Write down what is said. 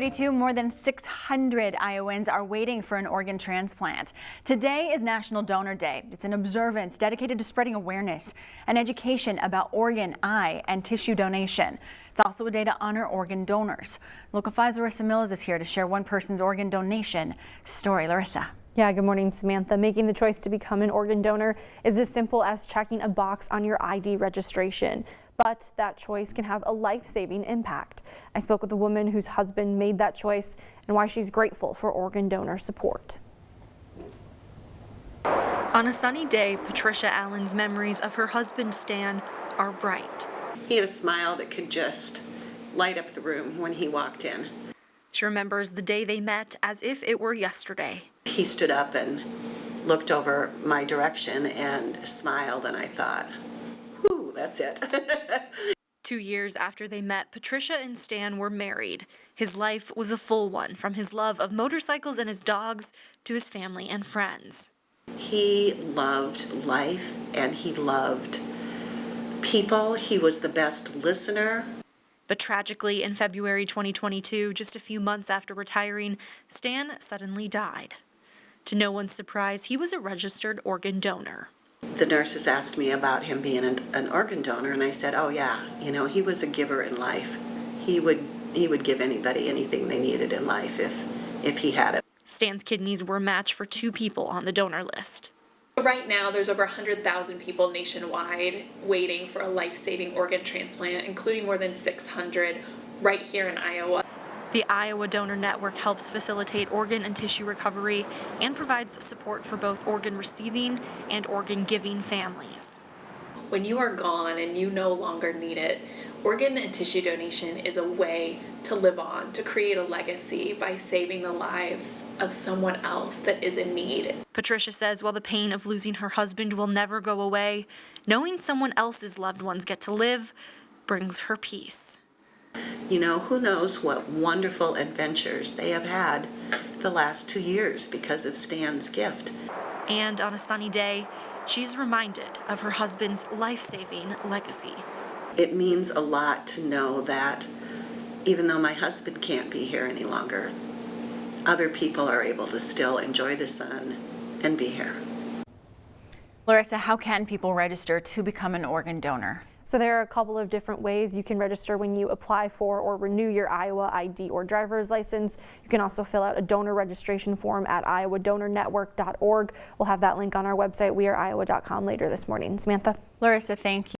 More than 600 Iowans are waiting for an organ transplant. Today is National Donor Day. It's an observance dedicated to spreading awareness and education about organ, eye, and tissue donation. It's also a day to honor organ donors. Local 5's Larissa Mills is here to share one person's organ donation story. Larissa. Yeah, good morning, Samantha. Making the choice to become an organ donor is as simple as checking a box on your ID registration. But that choice can have a life-saving impact. I spoke with a woman whose husband made that choice and why she's grateful for organ donor support. On a sunny day, Patricia Allen's memories of her husband Stan are bright. He had a smile that could just light up the room when he walked in. She remembers the day they met as if it were yesterday. He stood up and looked over my direction and smiled, and I thought, whew, that's it. 2 years after they met, Patricia and Stan were married. His life was a full one, from his love of motorcycles and his dogs to his family and friends. He loved life and he loved people. He was the best listener. But tragically, in February 2022, just a few months after retiring, Stan suddenly died. To no one's surprise, he was a registered organ donor. The nurses asked me about him being an organ donor, and I said, oh yeah, you know, he was a giver in life. He would give anybody anything they needed in life if he had it. Stan's kidneys were a match for 2 people on the donor list. Right now, there's over 100,000 people nationwide waiting for a life-saving organ transplant, including more than 600 right here in Iowa. The Iowa Donor Network helps facilitate organ and tissue recovery and provides support for both organ receiving and organ giving families. When you are gone and you no longer need it, organ and tissue donation is a way to live on, to create a legacy by saving the lives of someone else that is in need. Patricia says while the pain of losing her husband will never go away, knowing someone else's loved ones get to live brings her peace. You know, who knows what wonderful adventures they have had the last 2 years because of Stan's gift. And on a sunny day, she's reminded of her husband's life-saving legacy. It means a lot to know that even though my husband can't be here any longer, other people are able to still enjoy the sun and be here. Larissa, how can people register to become an organ donor? So there are a couple of different ways you can register when you apply for or renew your Iowa ID or driver's license. You can also fill out a donor registration form at iowadonornetwork.org. We'll have that link on our website, weareiowa.com, later this morning. Samantha? Larissa, thank you.